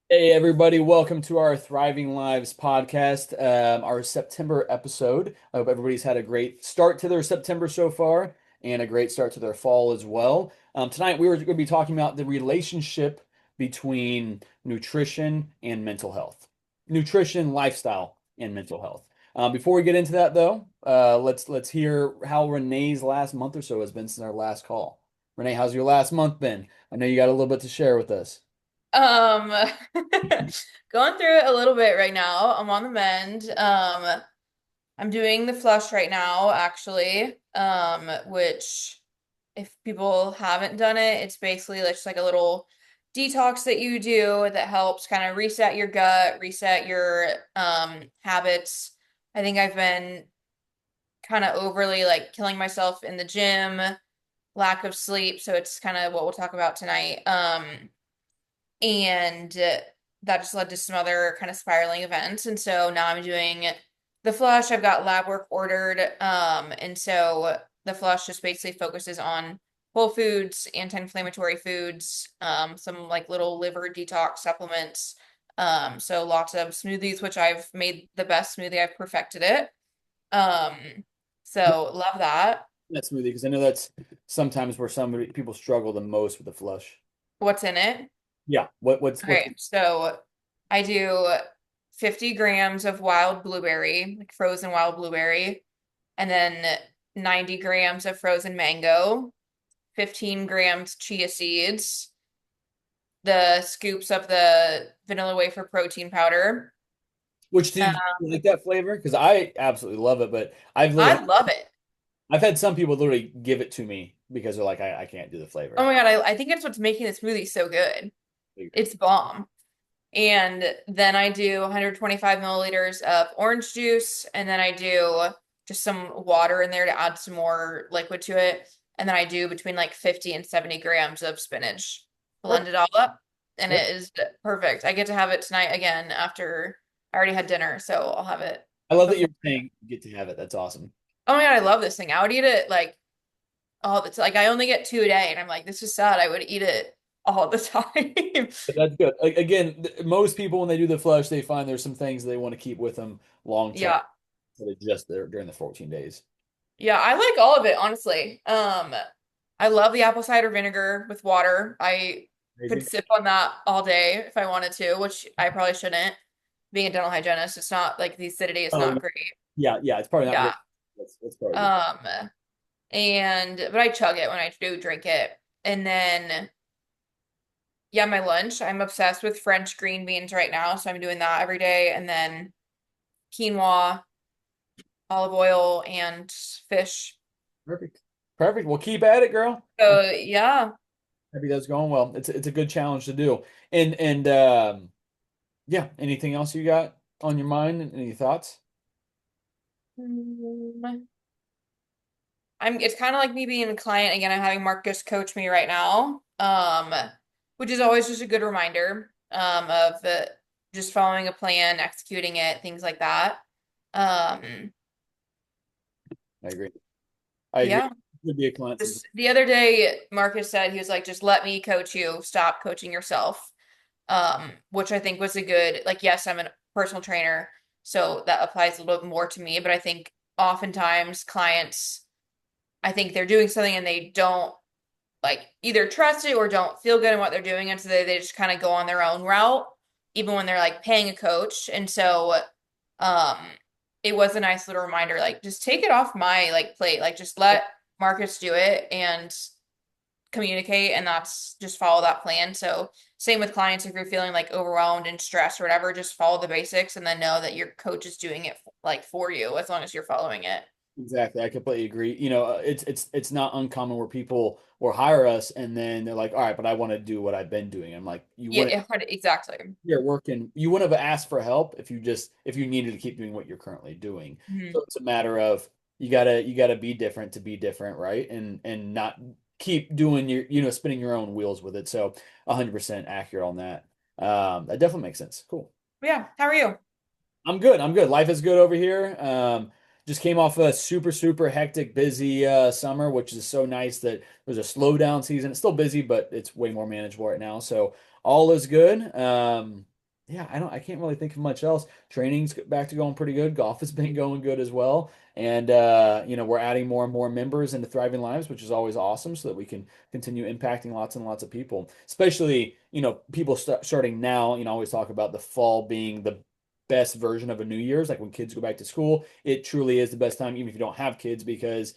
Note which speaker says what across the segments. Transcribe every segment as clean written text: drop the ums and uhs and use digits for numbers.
Speaker 1: Hey everybody, welcome to our Thriving Lives podcast, our September episode. I hope everybody's had a great start to their September so far and a great start to their fall as well. Tonight we were going to be talking about the relationship between nutrition and mental health. Nutrition, lifestyle, and mental health. Before we get into that though, let's hear how Renee's last month or so has been since our last call. Renee, how's your last month been? I know you got a little bit to share with us.
Speaker 2: Um, going through it a little bit right now. I'm on the mend. I'm doing the flush right now, actually. Which if people haven't done it, it's basically just like a little detox that you do that helps kind of reset your gut, reset your habits. I think I've been kind of overly like killing myself in the gym, lack of sleep, so it's kind of what we'll talk about tonight. And that just led to some other kind of spiraling events. And so now I'm doing the flush. I've got lab work ordered. And so the flush just basically focuses on whole foods, anti-inflammatory foods, some like little liver detox supplements. So lots of smoothies, which I've made the best smoothie. I've perfected it. Um, so love that.
Speaker 1: That smoothie because I know that's sometimes where some people struggle the most with the flush.
Speaker 2: What's in it?
Speaker 1: Yeah. What's
Speaker 2: Okay, so I do 50 grams of wild blueberry, like frozen wild blueberry, and then 90 grams of frozen mango, 15 grams chia seeds, the scoops of the vanilla wafer protein powder.
Speaker 1: which do
Speaker 2: Uh,
Speaker 1: you like that flavor? Because I absolutely love it, but
Speaker 2: I love it.
Speaker 1: I've had some people literally give it to me because they're like I can't do the
Speaker 2: Oh
Speaker 1: flavor.
Speaker 2: my God, I think it's what's making the smoothie so good. It's bomb. And then I do 125 milliliters of orange juice, and then I do just some water in there to add some more liquid to it. And then I do between like 50 and 70 grams of spinach. Blend
Speaker 1: Perfect.
Speaker 2: it all up, and
Speaker 1: Yep.
Speaker 2: it is perfect. I get to have it tonight again after I already had dinner, so I'll have it
Speaker 1: I love that
Speaker 2: before.
Speaker 1: you're saying you get to have it. That's awesome.
Speaker 2: Oh my God, I love this thing. I would eat it like all the time. Like I only get two a day, and I'm like, this is sad. I would eat it all the time.
Speaker 1: But that's good. Again, most people when they do the flush, they find there's some things they want to keep with them long term
Speaker 2: Yeah.
Speaker 1: instead of just there during the 14 days.
Speaker 2: Yeah, I like all of it, honestly. I love the apple cider vinegar with water. I could
Speaker 1: Crazy.
Speaker 2: sip on that all day if I wanted to, which I probably shouldn't. Being a dental hygienist, it's not like the acidity is
Speaker 1: Oh
Speaker 2: not
Speaker 1: no.
Speaker 2: great.
Speaker 1: Yeah, yeah. It's probably not
Speaker 2: Yeah.
Speaker 1: good. That's probably good.
Speaker 2: Um, but I chug it when I do drink it. And then yeah, my lunch. I'm obsessed with French green beans right now, so I'm doing that every day. And then quinoa, olive oil, and fish.
Speaker 1: Perfect. Perfect. Well, keep at it, girl. I'm
Speaker 2: So yeah.
Speaker 1: happy that's going well. It's a good challenge to do. And yeah, anything else you got on your mind? Any thoughts?
Speaker 2: Mm. It's kind of like me being a client again. I'm having Marcus coach me right now, which is always just a good reminder of just following a plan, executing it, things like that. Um,
Speaker 1: I agree. I agree.
Speaker 2: yeah.
Speaker 1: Could be a client sometimes.
Speaker 2: Just the other day, Marcus said he was like, just let me coach you, stop coaching yourself. Which I think was a good, like, yes, I'm a personal trainer, so that applies a little bit more to me, but I think oftentimes clients, I think they're doing something and they don't like either trust it or don't feel good in what they're doing. And so they just kind of go on their own route, even when they're like paying a coach. And so um it was a nice little reminder, like just take it off my like plate. Like just let Marcus do it and communicate and that's just follow that plan. So same with clients, if you're feeling like overwhelmed and stressed or whatever, just follow the basics and then know that your coach is doing it like for you as long as you're following it.
Speaker 1: Exactly. I completely agree. It's not uncommon where people will hire us and then they're like, all right, but I want to do what I've been doing. I'm like, you
Speaker 2: Yeah,
Speaker 1: wouldn't
Speaker 2: exactly.
Speaker 1: you're working, you wouldn't have asked for help if you needed to keep doing what you're currently doing.
Speaker 2: Mhm.
Speaker 1: So it's a matter of you gotta be different to be different, right? And not keep doing spinning your own wheels with it. So 100% accurate on that. That definitely makes sense. Cool.
Speaker 2: Yeah. How are you?
Speaker 1: I'm good. I'm good. Life is good over here. Just came off a super, super hectic, busy summer, which is so nice that there's a slowdown season. It's still busy, but it's way more manageable right now. So all is good. Yeah, I can't really think of much else. Training's back to going pretty good. Golf has been going good as well. And we're adding more and more members into Thriving Lives, which is always awesome so that we can continue impacting lots and lots of people. Especially, people starting now, I always talk about the fall being the best version of a New Year's, like when kids go back to school. It truly is the best time, even if you don't have kids, because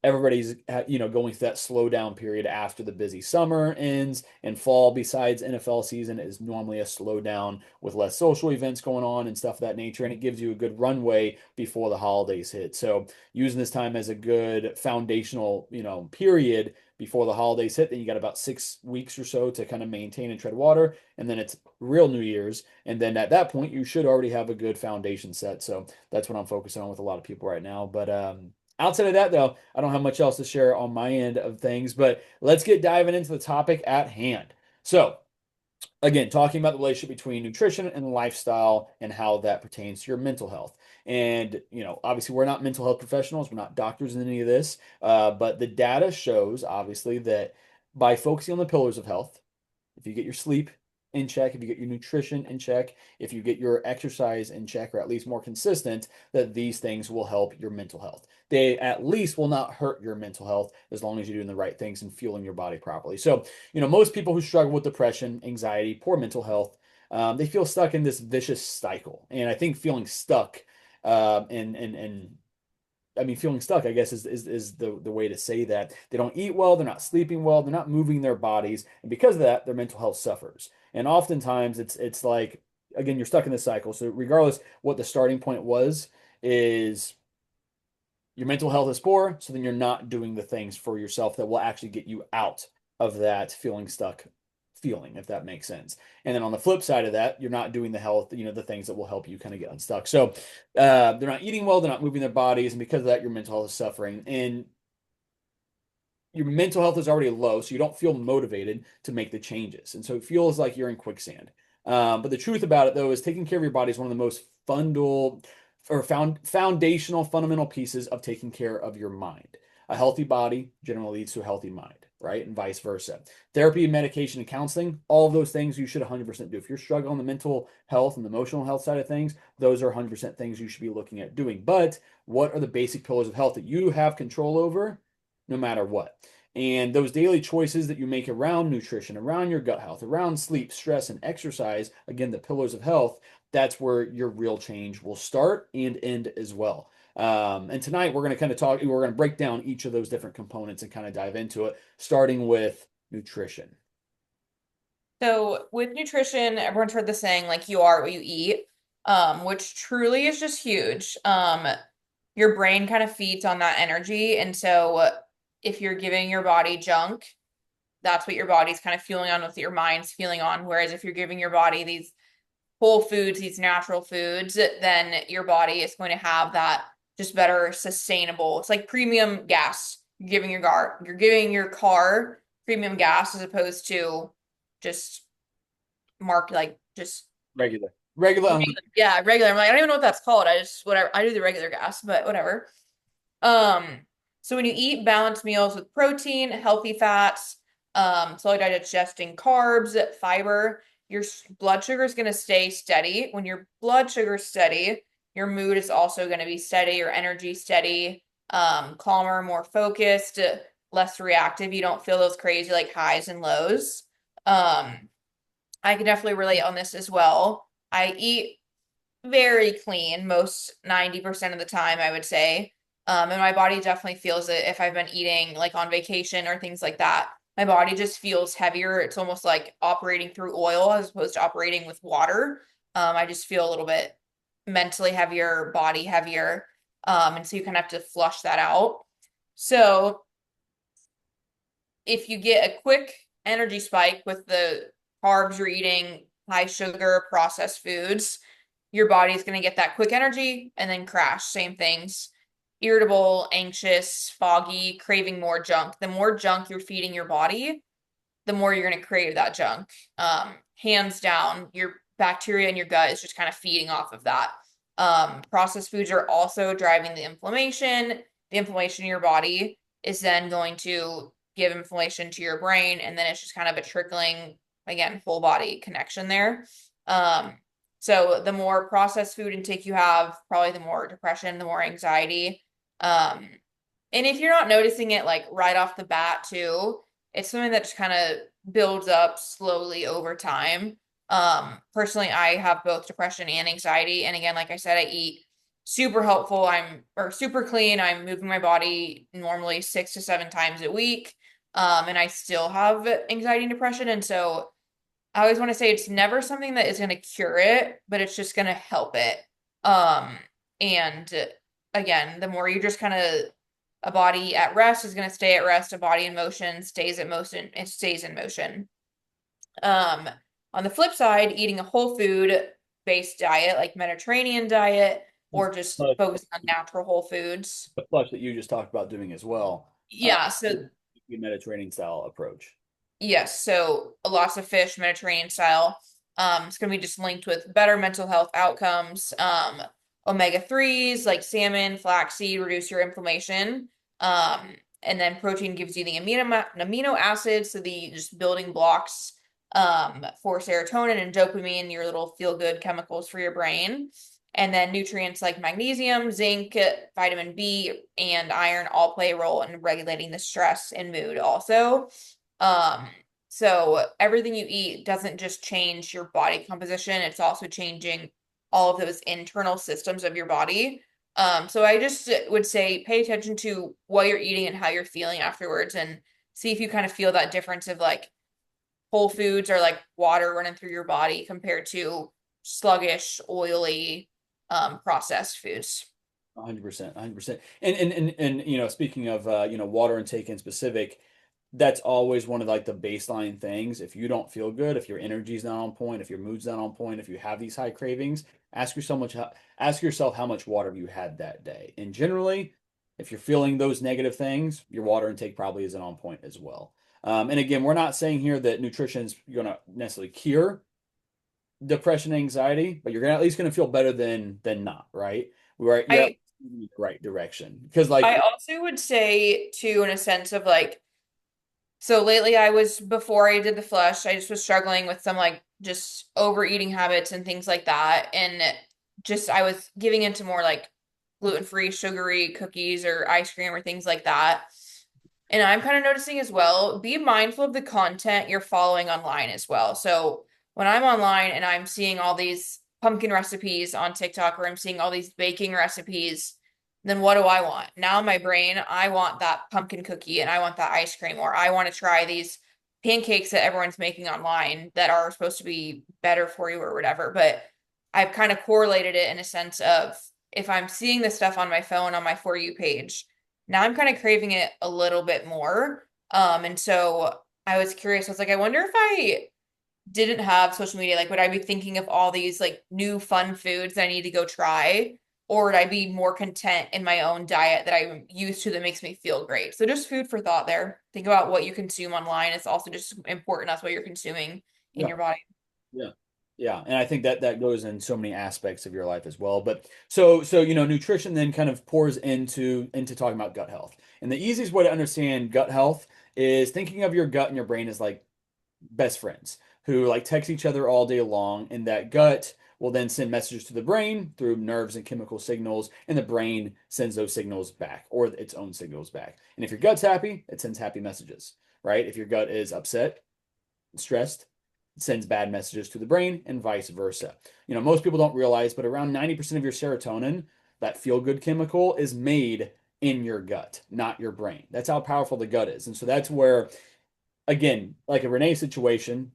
Speaker 1: everybody's going through that slowdown period after the busy summer ends, and fall, besides NFL season, is normally a slowdown with less social events going on and stuff of that nature, and it gives you a good runway before the holidays hit. So using this time as a good foundational period before the holidays hit, then you got about 6 weeks or so to kind of maintain and tread water, and then it's real New Year's, and then at that point you should already have a good foundation set. So that's what I'm focusing on with a lot of people right now. But outside of that, though, I don't have much else to share on my end of things, but let's get diving into the topic at hand. So, again, talking about the relationship between nutrition and lifestyle and how that pertains to your mental health. And, obviously, we're not mental health professionals, we're not doctors in any of this, but the data shows, obviously, that by focusing on the pillars of health, if you get your sleep in check, if you get your nutrition in check, if you get your exercise in check, or at least more consistent, that these things will help your mental health. They at least will not hurt your mental health as long as you're doing the right things and fueling your body properly. So, most people who struggle with depression, anxiety, poor mental health, they feel stuck in this vicious cycle. And I think feeling stuck, and I mean, feeling stuck, I guess, is the way to say that. They don't eat well, they're not sleeping well, they're not moving their bodies, and because of that, their mental health suffers. And oftentimes, it's like, again, you're stuck in this cycle. So regardless what the starting point was, is your mental health is poor, so then you're not doing the things for yourself that will actually get you out of that feeling stuck feeling, if that makes sense. And then on the flip side of that, you're not doing the health, the things that will help you kind of get unstuck. So they're not eating well, they're not moving their bodies, and because of that, your mental health is suffering. And your mental health is already low, so you don't feel motivated to make the changes. And so it feels like you're in quicksand. But the truth about it, though, is taking care of your body is one of the most foundational, fundamental pieces of taking care of your mind. A healthy body generally leads to a healthy mind, right? And vice versa. Therapy, medication, and counseling, all of those things you should 100% do. If you're struggling on the mental health and the emotional health side of things, those are 100% things you should be looking at doing. But what are the basic pillars of health that you have control over no matter what? And those daily choices that you make around nutrition, around your gut health, around sleep, stress, and exercise, again, the pillars of health, that's where your real change will start and end as well. And tonight we're going to kind of we're going to break down each of those different components and kind of dive into it, starting with nutrition.
Speaker 2: So with nutrition, everyone's heard the saying like you are what you eat, which truly is just huge. Your brain kind of feeds on that energy, and so if you're giving your body junk, that's what your body's kind of fueling on, with your mind's feeling on. Whereas if you're giving your body these whole foods, these natural foods, then your body is going to have that just better sustainable. It's like premium gas. You're giving your car premium gas as opposed to just like just
Speaker 1: Regular. Regular.
Speaker 2: yeah, regular. I'm like, I don't even know what that's called. I just whatever. I do the regular gas, but whatever. Um, so when you eat balanced meals with protein, healthy fats, slowly digesting carbs, fiber, your blood sugar is going to stay steady. When your blood sugar is steady, your mood is also going to be steady, your energy steady, calmer, more focused, less reactive. You don't feel those crazy like highs and lows. Um, I can definitely relate on this as well. I eat very clean most 90% of the time, I would say. And my body definitely feels it if I've been eating like on vacation or things like that. My body just feels heavier. It's almost like operating through oil as opposed to operating with water. I just feel a little bit mentally heavier, body heavier. And so you kind of have to flush that out. So if you get a quick energy spike with the carbs you're eating, high sugar, processed foods, your body's going to get that quick energy and then crash. Same things. Irritable, anxious, foggy, craving more junk. The more junk you're feeding your body, the more you're going to crave that junk. Hands down, your bacteria in your gut is just kind of feeding off of that. Processed foods are also driving the inflammation. The inflammation in your body is then going to give inflammation to your brain, and then it's just kind of a trickling, again, full body connection there. So the more processed food intake you have, probably the more depression, the more anxiety. Um, and if you're not noticing it like right off the bat too, it's something that just kind of builds up slowly over time. Personally, I have both depression and anxiety. And again, like I said, I eat super helpful. Or super clean. I'm moving my body normally 6 to 7 times a week. And I still have anxiety and depression. And so I always want to say it's never something that is going to cure it, but it's just going to help it. Um, and again, the more you just kind of a body at rest is going to stay at rest. A body in motion stays at motion. It stays in motion. Um, on the flip side, eating a whole food based diet like Mediterranean diet or just
Speaker 1: Plus,
Speaker 2: focusing on natural whole foods.
Speaker 1: the flush that you just talked about doing as well,
Speaker 2: Yeah,
Speaker 1: the
Speaker 2: so
Speaker 1: Mediterranean style approach.
Speaker 2: yes, so lots of fish, Mediterranean style. It's gonna be just linked with better mental health outcomes. Omega 3s like salmon, flaxseed reduce your inflammation. And then protein gives you the amino acids, so the just building blocks for serotonin and dopamine, your little feel good chemicals for your brain. And then nutrients like magnesium, zinc, vitamin B, and iron all play a role in regulating the stress and mood also. Um, so everything you eat doesn't just change your body composition, it's also changing all of those internal systems of your body. So I just would say pay attention to what you're eating and how you're feeling afterwards and see if you kind of feel that difference of like whole foods or like water running through your body compared to sluggish, oily, processed foods.
Speaker 1: 100%, 100%. And speaking of water intake in specific, that's always one of like the baseline things. If you don't feel good, if your energy's not on point, if your mood's not on point, if you have these high cravings, ask yourself how much water you had that day. And generally, if you're feeling those negative things, your water intake probably isn't on point as well. And again, we're not saying here that nutrition is going to necessarily cure depression, anxiety, but you're gonna at least going to feel better than not, right? You're at
Speaker 2: I
Speaker 1: least in the right direction because like
Speaker 2: I also would say too, in a sense of like, so lately I was before I did the flush, I just was struggling with some like just overeating habits and things like that. And just I was giving into more like gluten-free, sugary cookies or ice cream or things like that. And I'm kind of noticing as well, be mindful of the content you're following online as well. So when I'm online and I'm seeing all these pumpkin recipes on TikTok or I'm seeing all these baking recipes, then what do I want? Now in my brain, I want that pumpkin cookie and I want that ice cream, or I want to try these pancakes that everyone's making online that are supposed to be better for you or whatever. But I've kind of correlated it in a sense of if I'm seeing this stuff on my phone on my For You page, now I'm kind of craving it a little bit more. And so I was curious. I was like, I wonder if I didn't have social media, like would I be thinking of all these like new fun foods that I need to go try? Or would I be more content in my own diet that I'm used to that makes me feel great? So just food for thought there. Think about what you consume online. It's also just important as what you're consuming in
Speaker 1: yeah,
Speaker 2: your body.
Speaker 1: yeah, yeah, and I think that goes in so many aspects of your life as well. But nutrition then kind of pours into talking about gut health, and the easiest way to understand gut health is thinking of your gut and your brain as like best friends who like text each other all day long, and that gut will then send messages to the brain through nerves and chemical signals, and the brain sends those signals back or its own signals back. And if your gut's happy, it sends happy messages, right? If your gut is upset, stressed, it sends bad messages to the brain and vice versa. Most people don't realize, but around 90% of your serotonin, that feel good chemical, is made in your gut, not your brain. That's how powerful the gut is. And so that's where, again, like a Renee situation,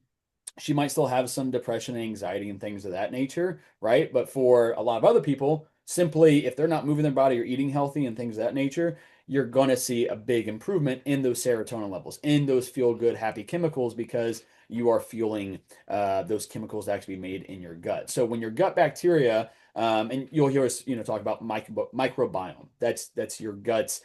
Speaker 1: she might still have some depression and anxiety and things of that nature, right? But for a lot of other people, simply if they're not moving their body or eating healthy and things of that nature, you're going to see a big improvement in those serotonin levels, in those feel good, happy chemicals, because you are feeling those chemicals actually made in your gut. So when your gut bacteria, and you'll hear us, talk about microbiome. That's your gut's,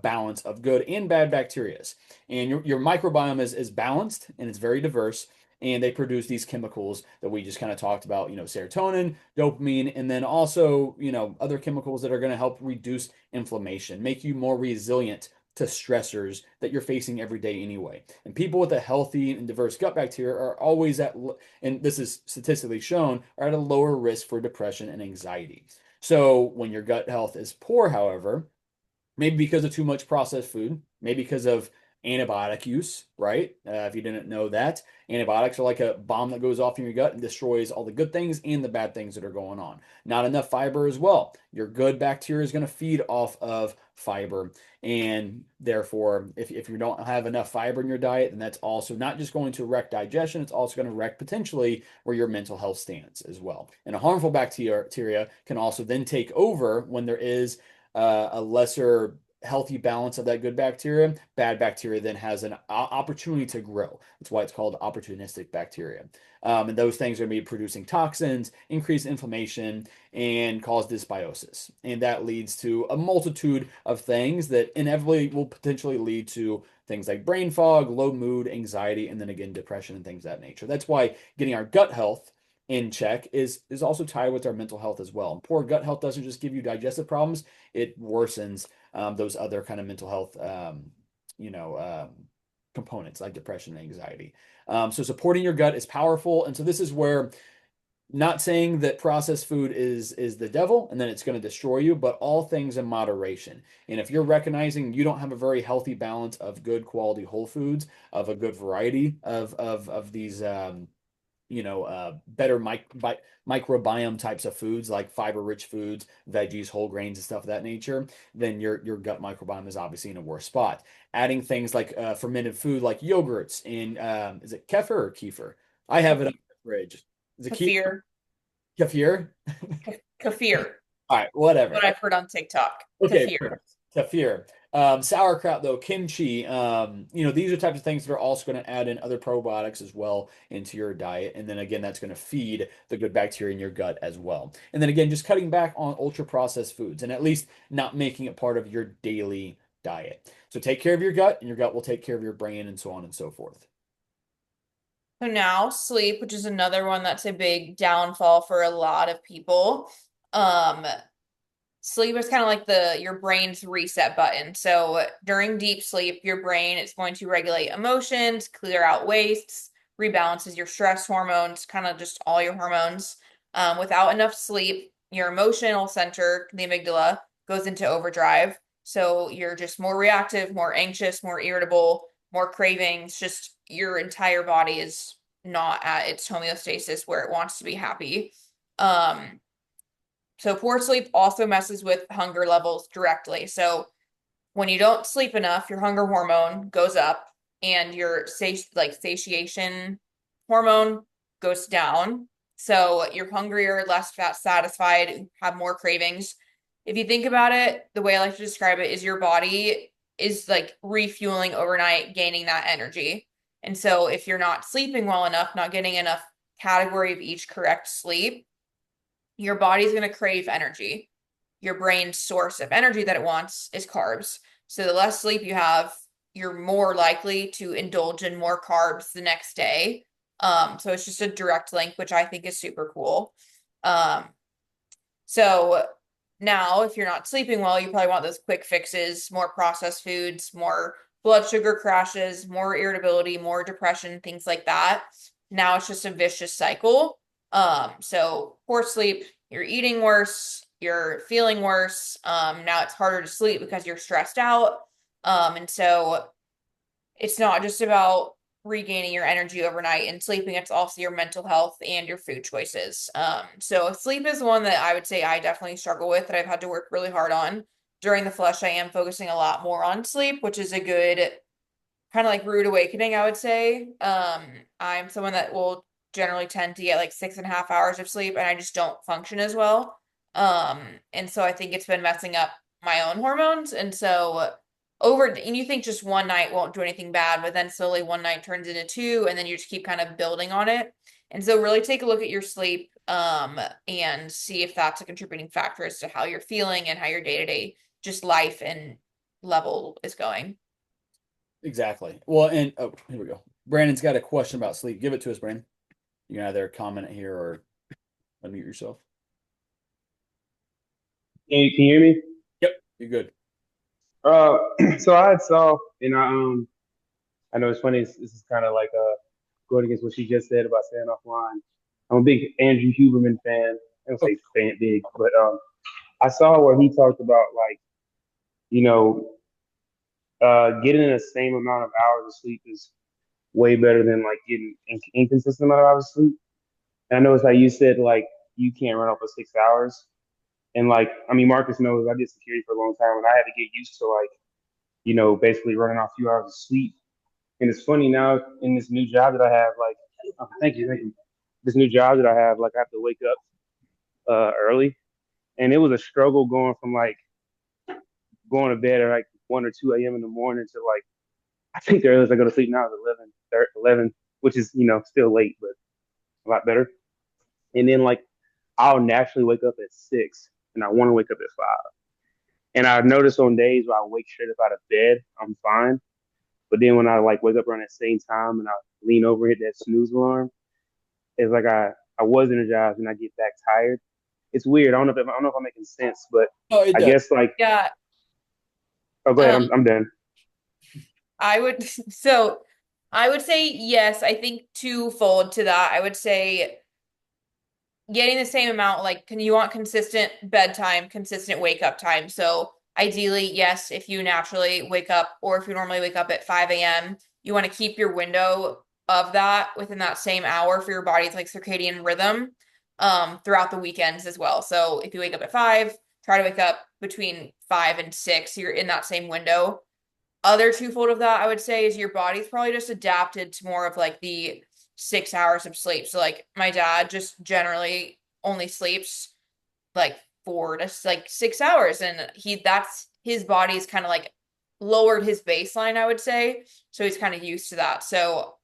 Speaker 1: balance of good and bad bacterias. And your microbiome is balanced and it's very diverse, and they produce these chemicals that we just kind of talked about, serotonin, dopamine, and then also, other chemicals that are going to help reduce inflammation, make you more resilient to stressors that you're facing every day anyway. And people with a healthy and diverse gut bacteria are always and this is statistically shown, are at a lower risk for depression and anxiety. So when your gut health is poor, however, maybe because of too much processed food, maybe because of antibiotic use, right? If you didn't know that, antibiotics are like a bomb that goes off in your gut and destroys all the good things and the bad things that are going on. Not enough fiber as well. Your good bacteria is going to feed off of fiber. And therefore, if you don't have enough fiber in your diet, then that's also not just going to wreck digestion, it's also going to wreck potentially where your mental health stands as well. And a harmful bacteria can also then take over when there is a lesser healthy balance of that good bacteria. Bad bacteria then has an opportunity to grow. That's why it's called opportunistic bacteria. And those things are going to be producing toxins, increase inflammation, and cause dysbiosis. And that leads to a multitude of things that inevitably will potentially lead to things like brain fog, low mood, anxiety, and then again, depression and things of that nature. That's why getting our gut health in check is also tied with our mental health as well. And poor gut health doesn't just give you digestive problems, it worsens those other kind of mental health you know components like depression and anxiety. So supporting your gut is powerful. And so this is where, not saying that processed food is the devil and then it's going to destroy you, but all things in moderation. And if you're recognizing you don't have a very healthy balance of good quality whole foods, of a good variety of these better microbiome types of foods like fiber-rich foods, veggies, whole grains, and stuff of that nature, then your gut microbiome is obviously in a worse spot. Adding things like fermented food like yogurts and is it kefir or kefir? I have it on the fridge. Is it
Speaker 2: Kefir,
Speaker 1: kefir?
Speaker 2: kefir,
Speaker 1: All right, whatever.
Speaker 2: what I've heard on TikTok.
Speaker 1: Okay,
Speaker 2: Kefir.
Speaker 1: perfect. Kefir. Sauerkraut, though, kimchi, these are types of things that are also going to add in other probiotics as well into your diet. And then again, that's going to feed the good bacteria in your gut as well. And then again, just cutting back on ultra processed foods and at least not making it part of your daily diet. So take care of your gut, and your gut will take care of your brain, and so on and so forth.
Speaker 2: So now sleep, which is another one that's a big downfall for a lot of people. Um, Sleep is kind of like the your brain's reset button. So during deep sleep, your brain is going to regulate emotions, clear out wastes, rebalances your stress hormones, kind of just all your hormones. Without enough sleep, your emotional center, the amygdala, goes into overdrive. So you're just more reactive, more anxious, more irritable, more cravings. Just your entire body is not at its homeostasis where it wants to be happy. Um, so poor sleep also messes with hunger levels directly. So when you don't sleep enough, your hunger hormone goes up and your satiation hormone goes down. So you're hungrier, less fat satisfied, have more cravings. If you think about it, the way I like to describe it is your body is like refueling overnight, gaining that energy. And so if you're not sleeping well enough, not getting enough category of each correct sleep, your body's going to crave energy. Your brain's source of energy that it wants is carbs. So the less sleep you have, you're more likely to indulge in more carbs the next day. So it's just a direct link, which I think is super cool. Um, so now if you're not sleeping well, you probably want those quick fixes, more processed foods, more blood sugar crashes, more irritability, more depression, things like that. Now it's just a vicious cycle. So poor sleep, you're eating worse, you're feeling worse. Now it's harder to sleep because you're stressed out. And so it's not just about regaining your energy overnight and sleeping, it's also your mental health and your food choices. So sleep is one that I would say I definitely struggle with, that I've had to work really hard on. During the flush, I am focusing a lot more on sleep, which is a good kind of like rude awakening, I would say. I'm someone that will generally tend to get like 6.5 hours of sleep, and I just don't function as well. Um, and so I think it's been messing up my own hormones. And so and you think just one night won't do anything bad, but then slowly one night turns into two, and then you just keep kind of building on it. And so really take a look at your sleep, and see if that's a contributing factor as to how you're feeling and how your day-to-day just life and level is going.
Speaker 1: Exactly. Well, and oh, here we go. Brandon's got a question about sleep. Give it to us, Brandon. You can either comment here or unmute yourself.
Speaker 3: Can you hear me?
Speaker 1: Yep, you're good.
Speaker 3: Uh, so I had saw, and I know it's funny. This is kind of like going against what she just said about staying offline. I'm a big Andrew Huberman fan. I don't say fan big, but I saw where he talked about like you know getting the same amount of hours of sleep is way better than like getting inconsistent amount of hours of sleep. And I know it's like you said, like you can't run off of 6 hours. And like, I mean, Marcus knows I did security for a long time, and I had to get used to like, basically running off a few hours of sleep. And it's funny now in this new job that I have, like, oh, thank you. This new job that I have, like, I have to wake up early, and it was a struggle going from like going to bed at like 1 or 2 a.m. in the morning to like I think the earliest I go to sleep now is 11, which is still late, but a lot better. And then like I'll naturally wake up at 6, and I want to wake up at 5. And I've noticed on days where I wake straight up out of bed, I'm fine. But then when I like wake up around that same time and I lean over, hit that snooze alarm, it's like I was energized and I get back tired. It's weird. I don't know if I'm making sense, but
Speaker 1: Oh, it
Speaker 3: I
Speaker 1: does.
Speaker 3: guess like
Speaker 2: Yeah.
Speaker 3: oh, go ahead.
Speaker 2: Um,
Speaker 3: I'm done.
Speaker 2: I would so I would say yes, I think twofold to that. I would say getting the same amount, like, can you want consistent bedtime, consistent wake up time? So ideally, yes, if you naturally wake up or if you normally wake up at 5 a.m., you want to keep your window of that within that same hour for your body's like circadian rhythm throughout the weekends as well. So if you wake up at 5, try to wake up between 5 and 6, you're in that same window. Other twofold of that, I would say, is your body's probably just adapted to more of like the 6 hours of sleep. So like my dad just generally only sleeps like 4 to like 6 hours, and that's his body's kind of like lowered his baseline, I would say. So he's kind of used to that. So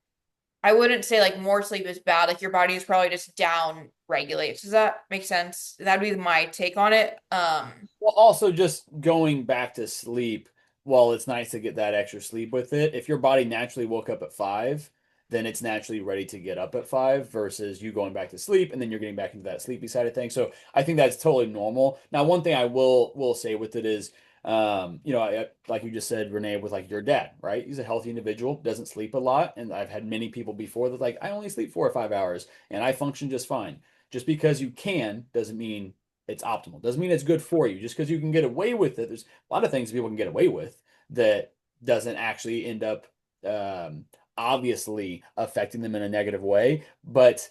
Speaker 2: I wouldn't say like more sleep is bad. Like your body is probably just down regulates. Does that make sense? That'd be my take on it.
Speaker 1: Well, also just going back to sleep, while it's nice to get that extra sleep with it, if your body naturally woke up at 5, then it's naturally ready to get up at 5 versus you going back to sleep and then you're getting back into that sleepy side of things. So I think that's totally normal. Now, one thing I will say with it is, like you just said, Renee, with like your dad, right? He's a healthy individual, doesn't sleep a lot, and I've had many people before that like I only sleep 4 or 5 hours and I function just fine. Just because you can doesn't mean it's optimal. Doesn't mean it's good for you. Just because you can get away with it, there's a lot of things people can get away with that doesn't actually end up um, obviously affecting them in a negative way. But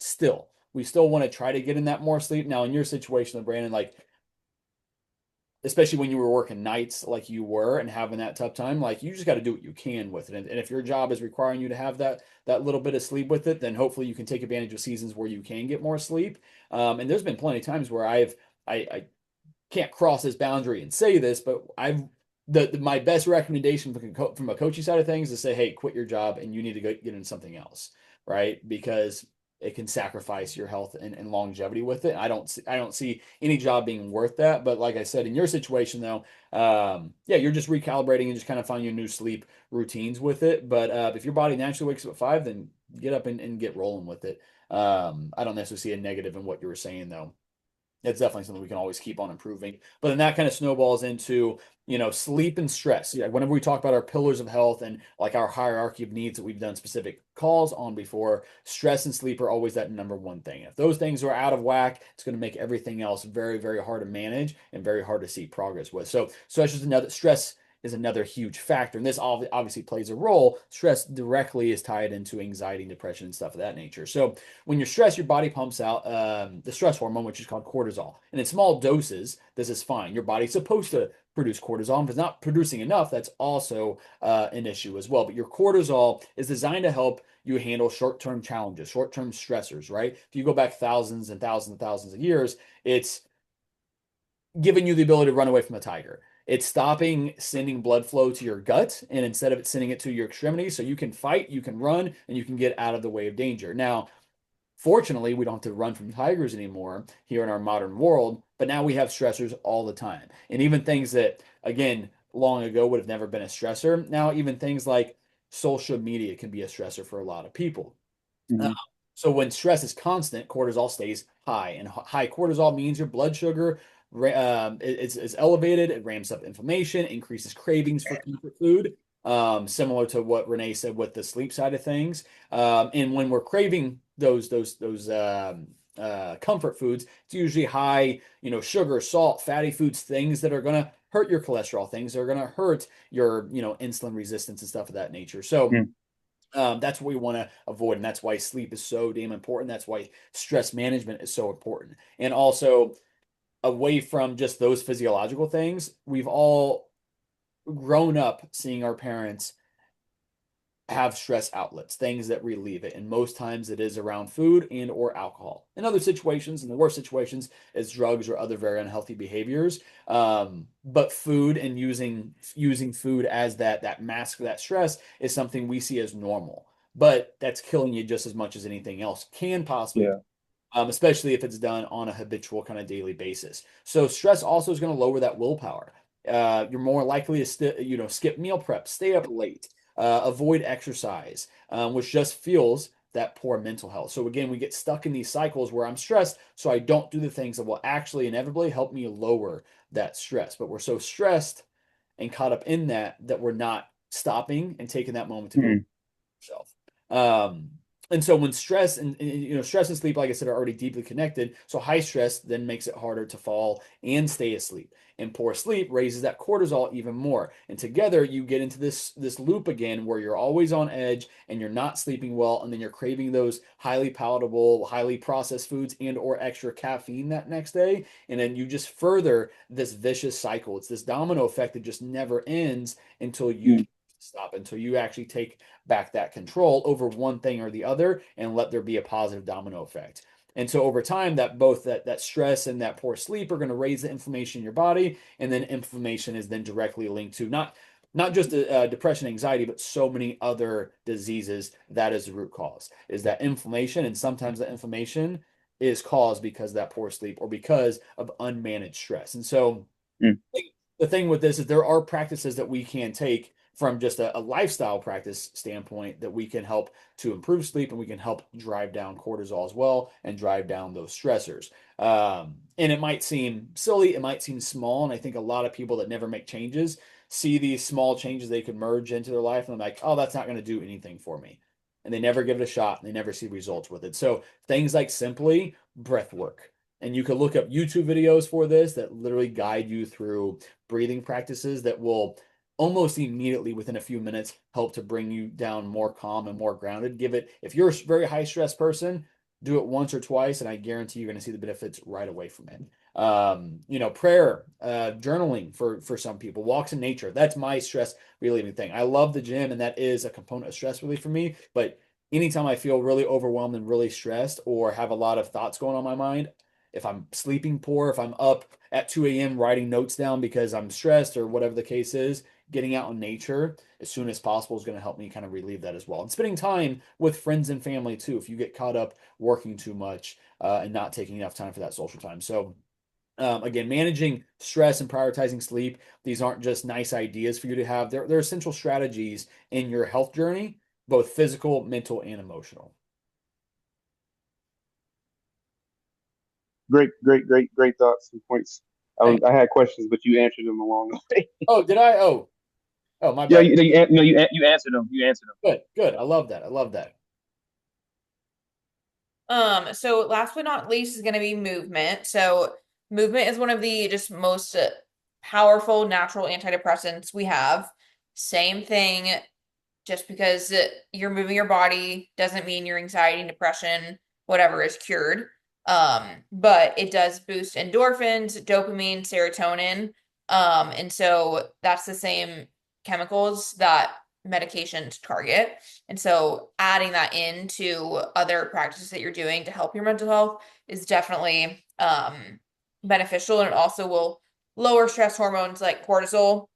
Speaker 1: still, we still want to try to get in that more sleep. Now, in your situation, Brandon, like especially when you were working nights like you were and having that tough time, like you just got to do what you can with it. And if your job is requiring you to have that little bit of sleep with it, then hopefully you can take advantage of seasons where you can get more sleep. And there's been plenty of times where I can't cross this boundary and say this, but my best recommendation from a coaching side of things is say, hey, quit your job and you need to go get into something else, right? Because it can sacrifice your health and longevity with it. I don't see any job being worth that. But like I said, in your situation though, yeah, you're just recalibrating and just kind of finding your new sleep routines with it. But if your body naturally wakes up at 5, then get up and get rolling with it. I don't necessarily see a negative in what you were saying though. It's definitely something we can always keep on improving. But then that kind of snowballs into, sleep and stress. Yeah, whenever we talk about our pillars of health and like our hierarchy of needs that we've done specific calls on before, stress and sleep are always that number one thing. If those things are out of whack, it's going to make everything else very, very hard to manage and very hard to see progress with. So that's just another stress is another huge factor. And this obviously plays a role. Stress directly is tied into anxiety and depression and stuff of that nature. So when you're stressed, your body pumps out the stress hormone, which is called cortisol. And in small doses, this is fine. Your body's supposed to produce cortisol. If it's not producing enough, that's also an issue as well. But your cortisol is designed to help you handle short-term challenges, short-term stressors, right? If you go back thousands and thousands and thousands of years, it's giving you the ability to run away from a tiger. It's stopping sending blood flow to your gut, and instead of it sending it to your extremities, so you can fight, you can run, and you can get out of the way of danger. Now, fortunately, we don't have to run from tigers anymore here in our modern world, but now we have stressors all the time. And even things that, again, long ago would have never been a stressor. Now, even things like social media can be a stressor for a lot of people. Uh,
Speaker 3: Mm-hmm.
Speaker 1: so when stress is constant, cortisol stays high, and high cortisol means your blood sugar it's elevated. It ramps up inflammation, increases cravings for comfort food, similar to what Renee said with the sleep side of things. And when we're craving those comfort foods, it's usually high, sugar, salt, fatty foods, things that are going to hurt your cholesterol, things that are going to hurt your, insulin resistance and stuff of that nature. So
Speaker 3: Mm.
Speaker 1: that's what we want to avoid. And that's why sleep is so damn important. That's why stress management is so important. And also, away from just those physiological things, we've all grown up seeing our parents have stress outlets, things that relieve it. And most times it is around food and or alcohol. In other situations, in the worst situations, it's drugs or other very unhealthy behaviors. But food and using food as that mask for that stress is something we see as normal. But that's killing you just as much as anything else can possibly,
Speaker 3: Yeah.
Speaker 1: especially if it's done on a habitual kind of daily basis. So stress also is going to lower that willpower. You're more likely to skip meal prep, stay up late, avoid exercise, which just fuels that poor mental health. So again, we get stuck in these cycles where I'm stressed, so I don't do the things that will actually inevitably help me lower that stress. But we're so stressed and caught up in that we're not stopping and taking that moment to go
Speaker 3: Mm.
Speaker 1: yourself. Um, and so when stress and stress and sleep, like I said, are already deeply connected. So high stress then makes it harder to fall and stay asleep. And poor sleep raises that cortisol even more. And together you get into this loop again where you're always on edge and you're not sleeping well, and then you're craving those highly palatable, highly processed foods and or extra caffeine that next day. And then you just further this vicious cycle. It's this domino effect that just never ends until you
Speaker 3: Mm.
Speaker 1: stop, until you actually take back that control over one thing or the other and let there be a positive domino effect. And so over time, that both that stress and that poor sleep are going to raise the inflammation in your body, and then inflammation is then directly linked to not just depression, anxiety, but so many other diseases. That is the root cause, is that inflammation, and sometimes that inflammation is caused because of that poor sleep or because of unmanaged stress. And so
Speaker 3: Mm.
Speaker 1: the thing with this is there are practices that we can take from just a lifestyle practice standpoint that we can help to improve sleep, and we can help drive down cortisol as well and drive down those stressors. And it might seem silly, it might seem small. And I think a lot of people that never make changes see these small changes they could merge into their life. And I'm like, oh, that's not going to do anything for me. And they never give it a shot and they never see results with it. So things like simply breath work. And you can look up YouTube videos for this that literally guide you through breathing practices that will almost immediately within a few minutes help to bring you down more calm and more grounded. Give it, if you're a very high stress person, do it once or twice, and I guarantee you're going to see the benefits right away from it. Prayer, journaling for some people, walks in nature. That's my stress relieving thing. I love the gym, and that is a component of stress relief for me. But anytime I feel really overwhelmed and really stressed or have a lot of thoughts going on in my mind, if I'm sleeping poor, if I'm up at 2 a.m. writing notes down because I'm stressed or whatever the case is, getting out in nature as soon as possible is going to help me kind of relieve that as well. And spending time with friends and family too, if you get caught up working too much and not taking enough time for that social time. So, again, managing stress and prioritizing sleep, these aren't just nice ideas for you to have. They're essential strategies in your health journey, both physical, mental, and emotional.
Speaker 3: Great, great, great, great thoughts and points.
Speaker 1: Thank
Speaker 3: I had questions, but you answered them along the way.
Speaker 1: Oh, did I? Oh, my
Speaker 3: Yeah,
Speaker 1: bad.
Speaker 3: you answered them. You answered them.
Speaker 1: Good, good. I love that. I love that.
Speaker 2: So last but not least is going to be movement. So movement is one of the just most powerful natural antidepressants we have. Same thing, just because you're moving your body doesn't mean your anxiety and depression, whatever, is cured. But it does boost endorphins, dopamine, serotonin. And so that's the same chemicals that medications target. And so adding that into other practices that you're doing to help your mental health is definitely beneficial. And it also will lower stress hormones like cortisol,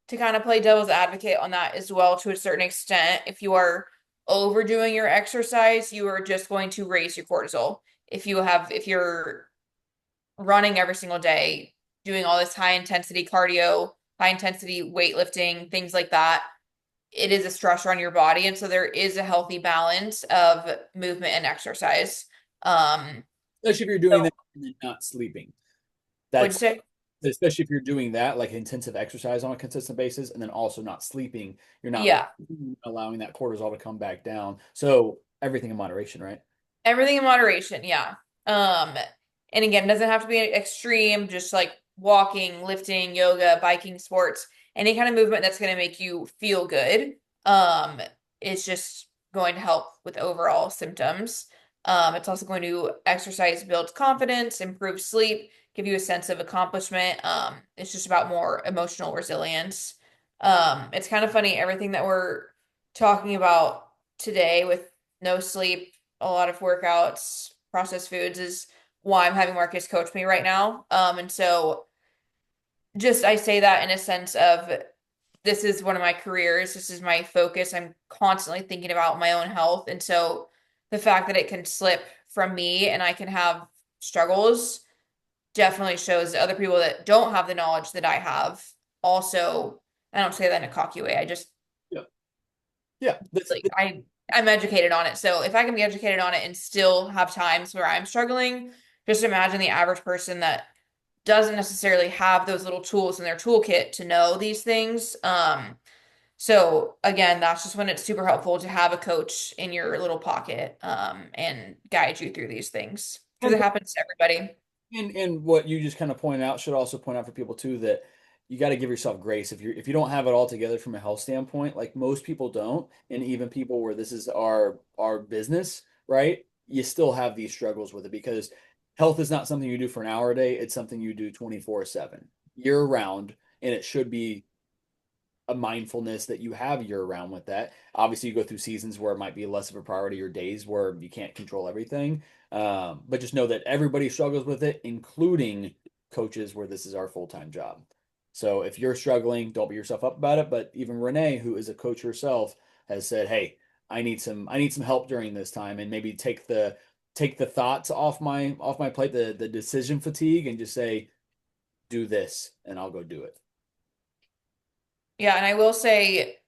Speaker 2: to kind of play devil's advocate on that as well to a certain extent. If you are overdoing your exercise, you are just going to raise your cortisol. If you're running every single day, doing all this high intensity cardio, high intensity weightlifting, things like that, it is a stressor on your body. And so there is a healthy balance of movement and exercise. Um,
Speaker 1: Especially if you're doing
Speaker 2: so
Speaker 1: that and then not sleeping.
Speaker 2: Would you
Speaker 1: That's
Speaker 2: say?
Speaker 1: especially if you're doing that, like intensive exercise on a consistent basis, and then also not sleeping, you're not
Speaker 2: Yeah.
Speaker 1: allowing that cortisol to come back down. So everything in moderation, right?
Speaker 2: Everything in moderation, yeah. Um, and again, it doesn't have to be extreme, just like walking, lifting, yoga, biking, sports, any kind of movement that's going to make you feel good. Um, is just going to help with overall symptoms. It's also going to exercise builds confidence, improve sleep, give you a sense of accomplishment. It's just about more emotional resilience. It's kind of funny, everything that we're talking about today with no sleep, a lot of workouts, processed foods is why I'm having Marcus coach me right now. And so just I say that in a sense of this is one of my careers, this is my focus. I'm constantly thinking about my own health. And so the fact that it can slip from me and I can have struggles definitely shows that other people that don't have the knowledge that I have also, I don't say that in a cocky way. I just
Speaker 1: Yeah. Yeah.
Speaker 2: like I'm educated on it. So if I can be educated on it and still have times where I'm struggling, just imagine the average person that doesn't necessarily have those little tools in their toolkit to know these things. So again, that's just when it's super helpful to have a coach in your little pocket, and guide you through these things because
Speaker 1: And
Speaker 2: it happens to everybody.
Speaker 1: and what you just kind of pointed out should also point out for people too that you got to give yourself grace if you don't have it all together from a health standpoint, like most people don't, and even people where this is our business, right? You still have these struggles with it because health is not something you do for an hour a day, it's something you do 24/7, year round, and it should be a mindfulness that you have year round with that. Obviously, you go through seasons where it might be less of a priority or days where you can't control everything. But just know that everybody struggles with it, including coaches where this is our full-time job. So if you're struggling, don't beat yourself up about it. But even Renee, who is a coach herself, has said, "Hey, I need some help during this time, and maybe take the thoughts off my plate, the decision fatigue, and just say, do this, and I'll go do it."
Speaker 2: Yeah, and I will say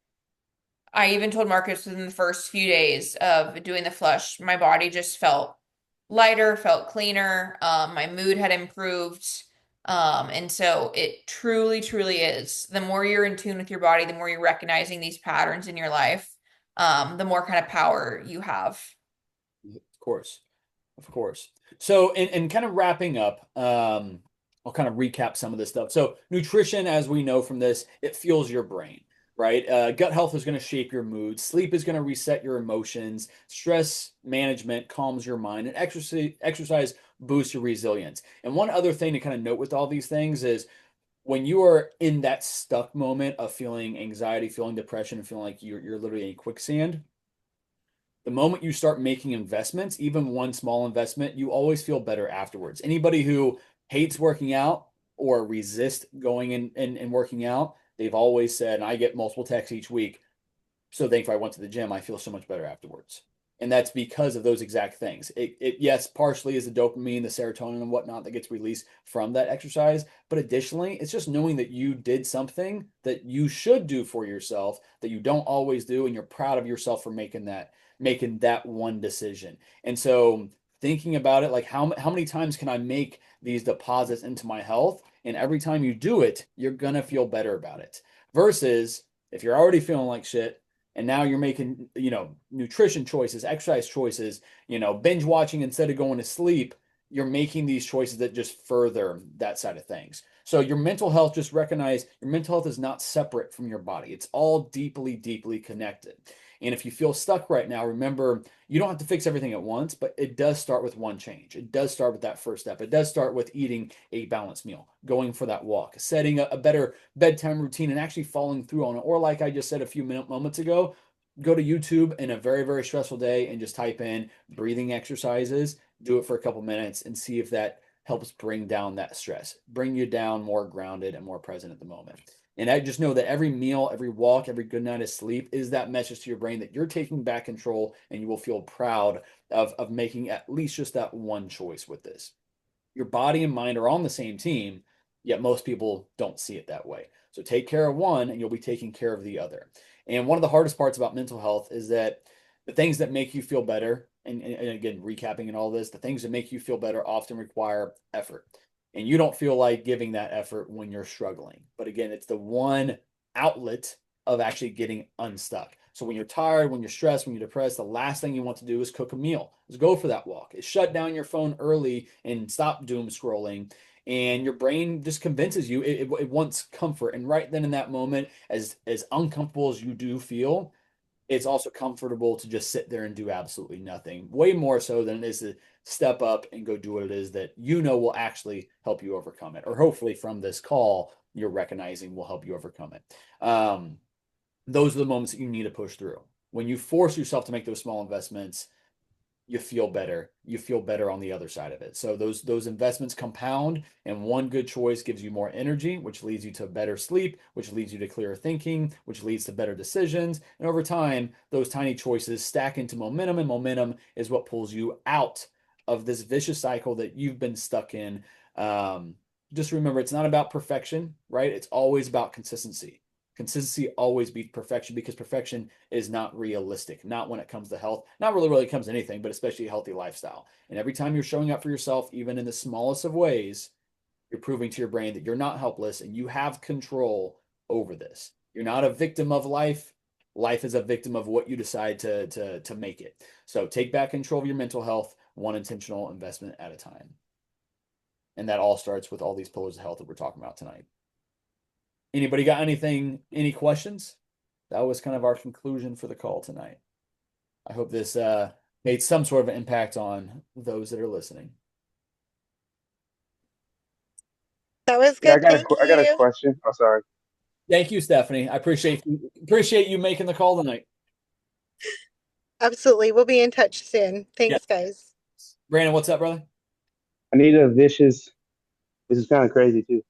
Speaker 2: I even told Marcus within the first few days of doing the flush, my body just felt lighter, felt cleaner. My mood had improved. And so it truly, truly is. The more you're in tune with your body, the more you're recognizing these patterns in your life, the more kind of power you have.
Speaker 1: Of course. Of course. So, and kind of wrapping up, I'll kind of recap some of this stuff. So, nutrition, as we know from this, it fuels your brain, right? Gut health is going to shape your mood. Sleep is going to reset your emotions. Stress management calms your mind, and exercise boosts your resilience. And one other thing to kind of note with all these things is when you are in that stuck moment of feeling anxiety, feeling depression, and feeling like you're literally in quicksand, the moment you start making investments, even one small investment, you always feel better afterwards. Anybody who hates working out or resist going and working out, they've always said, and I get multiple texts each week, so thankful I went to the gym. I feel so much better afterwards. And that's because of those exact things. It yes, partially is the dopamine, the serotonin, and whatnot that gets released from that exercise. But additionally, it's just knowing that you did something that you should do for yourself that you don't always do, and you're proud of yourself for making that one decision. And so thinking about it, like how many times can I make these deposits into my health? And every time you do it, you're gonna feel better about it. Versus if you're already feeling like shit and now you're making, nutrition choices, exercise choices, binge watching instead of going to sleep, you're making these choices that just further that side of things. So your mental health, just recognize your mental health is not separate from your body. It's all deeply, deeply connected. And if you feel stuck right now, remember you don't have to fix everything at once, but it does start with one change. It does start with that first step. It does start with eating a balanced meal, going for that walk, setting a better bedtime routine, and actually following through on it. Or, like I just said a few moments ago, go to YouTube in a very, very stressful day and just type in breathing exercises, do it for a couple minutes, and see if that helps bring down that stress, bring you down more grounded and more present at the moment. And I just know that every meal, every walk, every good night of sleep is that message to your brain that you're taking back control, and you will feel proud of making at least just that one choice with this. Your body and mind are on the same team, yet most people don't see it that way. So take care of one and you'll be taking care of the other. And one of the hardest parts about mental health is that the things that make you feel better, and again, recapping and all this, the things that make you feel better often require effort. and you don't feel like giving that effort when you're struggling. But again, it's the one outlet of actually getting unstuck. So when you're tired, when you're stressed, when you're depressed, the last thing you want to do is cook a meal. Is go for that walk. Is shut down your phone early and stop doom scrolling. And your brain just convinces you it wants comfort. And right then in that moment, as uncomfortable as you do feel, it's also comfortable to just sit there and do absolutely nothing. Way more so than it is to step up and go do what it is that you know will actually help you overcome it. Or hopefully from this call, you're recognizing will help you overcome it. Those are the moments that you need to push through. When you force yourself to make those small investments, you feel better. You feel better on the other side of it. So those investments compound, and one good choice gives you more energy, which leads you to better sleep, which leads you to clearer thinking, which leads to better decisions. And over time, those tiny choices stack into momentum, and momentum is what pulls you out of this vicious cycle that you've been stuck in. Um, just remember, it's not about perfection, right? It's always about consistency. Consistency always beats perfection because perfection is not realistic, not when it comes to health, not really comes to anything, but especially a healthy lifestyle. And every time you're showing up for yourself, even in the smallest of ways, you're proving to your brain that you're not helpless and you have control over this. You're not a victim of life. Life is a victim of what you decide to make it. So take back control of your mental health, one intentional investment at a time. And that all starts with all these pillars of health that we're talking about tonight. Anybody got anything, any questions? That was kind of our conclusion for the call tonight. I hope this made some sort of impact on those that are listening.
Speaker 4: That was
Speaker 3: Yeah,
Speaker 4: good. Thank
Speaker 3: I got a
Speaker 4: you.
Speaker 3: question. Oh, sorry.
Speaker 1: Thank you, Stephanie. I appreciate you making the call tonight.
Speaker 4: Absolutely. We'll be in touch soon.
Speaker 1: Yeah.
Speaker 4: Thanks, guys.
Speaker 1: Brandon, what's up, brother?
Speaker 3: I need a vicious. This is kind of crazy too.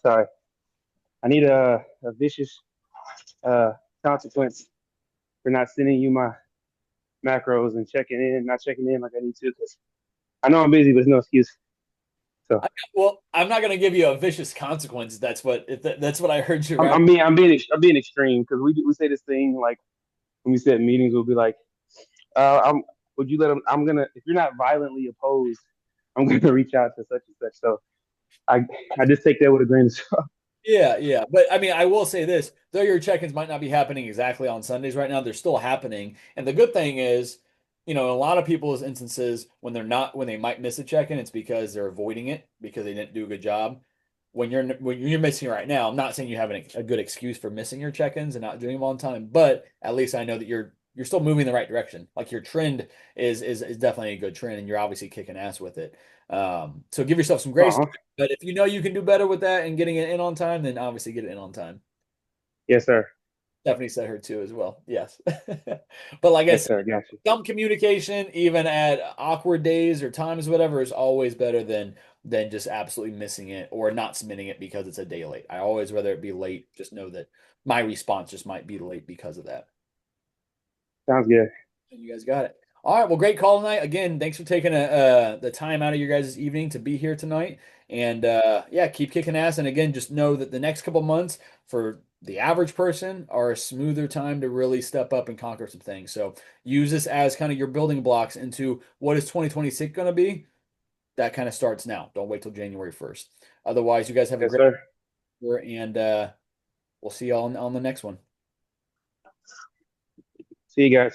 Speaker 3: Sorry. I need a vicious uh consequence for not sending you my macros and not checking in like I need to, because I know I'm busy, but it's no excuse. So
Speaker 1: Well, I'm not going to give you a vicious consequence. That's what I heard you, right?
Speaker 3: I'm being extreme, because we say this thing like when we sit in meetings, we'll be like, I'm would you let them? I'm gonna, if you're not violently opposed, I'm gonna reach out to such and such. So I I just take that with a grain of salt.
Speaker 1: Yeah, yeah. But I mean, I will say this, though your check-ins might not be happening exactly on Sundays right now, they're still happening. And the good thing is, in a lot of people's instances, when they might miss a check-in, it's because they're avoiding it because they didn't do a good job. When you're missing right now, I'm not saying you have a good excuse for missing your check-ins and not doing them on time, but at least I know that you're still moving in the right direction. Like your trend is definitely a good trend, and you're obviously kicking ass with it. So give yourself some grace.
Speaker 3: Uh-huh.
Speaker 1: But if you know you can do better with that and getting it in on time, then obviously get it in on time.
Speaker 3: Yes, sir.
Speaker 1: Stephanie said her too as well. Yes. But like I
Speaker 3: Yes,
Speaker 1: said,
Speaker 3: sir. Got you.
Speaker 1: some communication, even at awkward days or times, whatever, is always better than just absolutely missing it or not submitting it because it's a day late. I always rather it be late. Just know that my response just might be late because of that.
Speaker 3: Sounds good.
Speaker 1: You guys got it. All right. Well, great call tonight. Again, thanks for taking the time out of your guys' evening to be here tonight. And yeah, keep kicking ass. And again, just know that the next couple months for the average person are a smoother time to really step up and conquer some things. So use this as kind of your building blocks into what is 2026 going to be. That kind of starts now. Don't wait till January 1st. Otherwise, you guys have a
Speaker 3: Yes,
Speaker 1: great
Speaker 3: sir.
Speaker 1: year, and we'll see you all on the next one.
Speaker 3: See you guys.